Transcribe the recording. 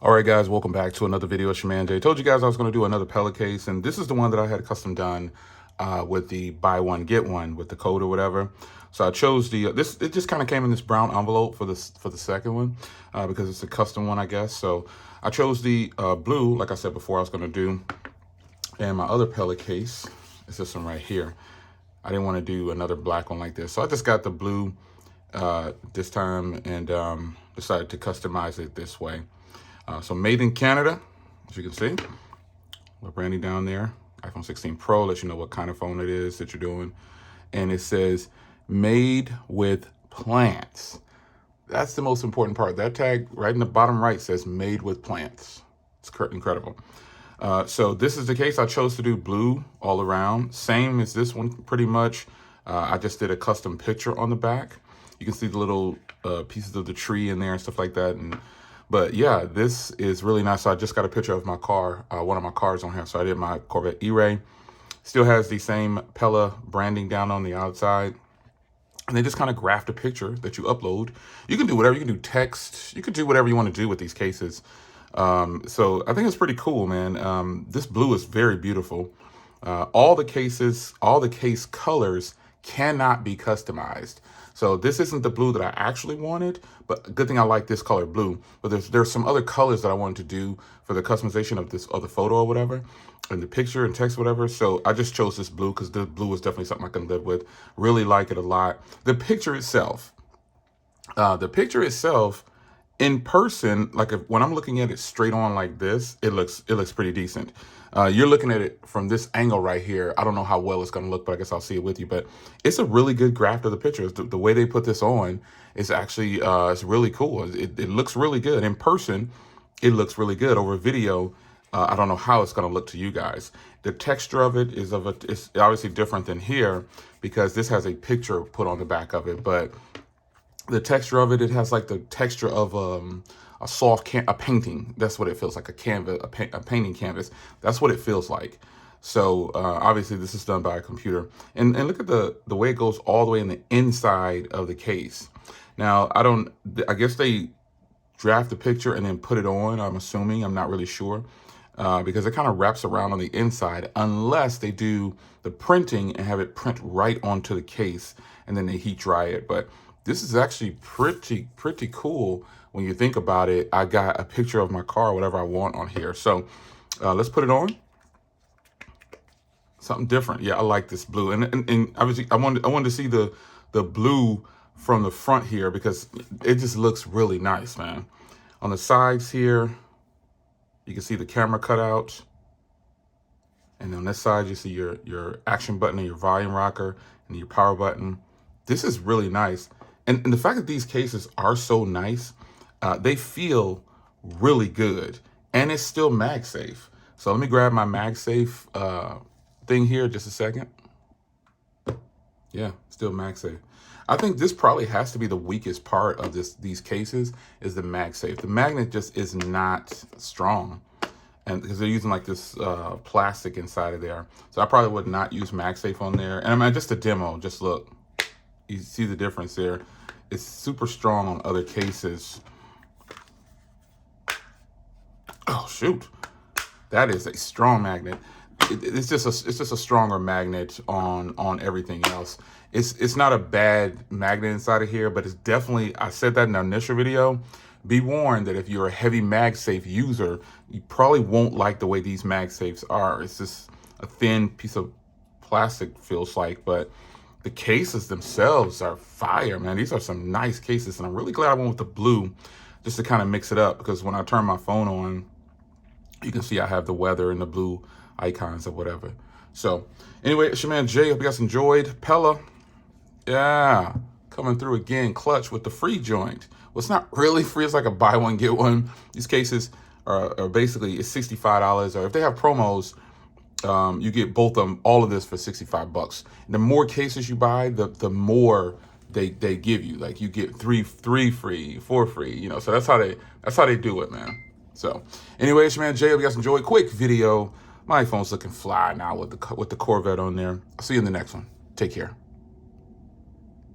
All right, guys, welcome back to another video. It's your man Jay. Told you guys I was going to do another Pela case, and this is the one that I had custom done with the buy one get one with the code or whatever. So I chose the this. It just kind of came in this brown envelope for the second one because it's a custom one, I guess. So I chose the blue, like I said before, I was going to do. And my other Pela case is this one right here. I didn't want to do another black one like this, so I just got the blue this time and decided to customize it this way. So made in Canada, as you can see, the branding down there. iPhone 16 Pro lets you know what kind of phone it is that you're doing. And it says made with plants. That's the most important part. That tag right in the bottom right says made with plants. It's incredible. So this is the case. I chose to do blue all around. Same as this one, pretty much. I just did a custom picture on the back. You can see the little pieces of the tree in there and stuff like that. But yeah, this is really nice. So I just got a picture of my car, one of my cars on here. So I did my Corvette E-Ray. Still has the same Pela branding down on the outside. And they just kind of graft a picture that you upload. You can do whatever. You can do text. You can do whatever you want to do with these cases. So I think it's pretty cool, man. This blue is very beautiful. All the case colors cannot be customized. So this isn't the blue that I actually wanted, but good thing I like this color blue. But there's some other colors that I wanted to do for the customization of this other photo or whatever, and the picture and text, whatever. So I just chose this blue because the blue is definitely something I can live with. Really like it a lot. The picture itself, in person, like when I'm looking at it straight on like this, it looks pretty decent. You're looking at it from this angle right here. I don't know how well it's going to look, but I guess I'll see it with you. But it's a really good graft of the pictures. The way they put this on is actually it's really cool. It looks really good in person. It looks really good over video. I don't know how it's going to look to you guys. The texture of it is it's obviously different than here because this has a picture put on the back of it, but the texture of it has like the texture of a soft painting. That's what it feels like, a canvas, a painting canvas. That's what it feels like. So obviously this is done by a computer. And look at the way it goes all the way in the inside of the case. Now, I guess they draft the picture and then put it on, I'm assuming. I'm not really sure. Because it kind of wraps around on the inside unless they do the printing and have it print right onto the case and then they heat dry it. But this is actually pretty cool when you think about it. I got a picture of my car, whatever I want on here. So let's put it on. Something different. Yeah, I like this blue. And obviously I wanted to see the blue from the front here because it just looks really nice, man. On the sides here, you can see the camera cutout. And on this side, you see your action button and your volume rocker and your power button. This is really nice. And the fact that these cases are so nice, they feel really good. And it's still MagSafe. So let me grab my MagSafe thing here just a second. Yeah, still MagSafe. I think this probably has to be the weakest part of these cases is the MagSafe. The magnet just is not strong. And because they're using like this plastic inside of there. So I probably would not use MagSafe on there. And I mean, just a demo, just look. You see the difference there. It's super strong on other cases. Oh shoot, that is a strong magnet. It's just a stronger magnet on everything else. It's not a bad magnet inside of here, but it's definitely, I said that in the initial video, be warned that if you're a heavy MagSafe user, you probably won't like the way these MagSafes are. It's just a thin piece of plastic, feels like, but the cases themselves are fire, man. These are some nice cases, and I'm really glad I went with the blue just to kind of mix it up because when I turn my phone on, you can see I have the weather and the blue icons or whatever. So anyway, it's your man Jay. Hope you guys enjoyed. Pela, yeah, coming through again, clutch with the free joint. Well, it's not really free. It's like a buy one, get one. These cases are basically, it's $65, or if they have promos, you get both of them, all of this for 65 bucks. The more cases you buy, the more they give you. Like you get three free, 4 free, you know. So that's how they do it, man. So anyway, it's your man Jay. Hope you guys enjoyed. Quick video. My iPhone's looking fly now with the Corvette on there. I'll see you in the next one. Take care.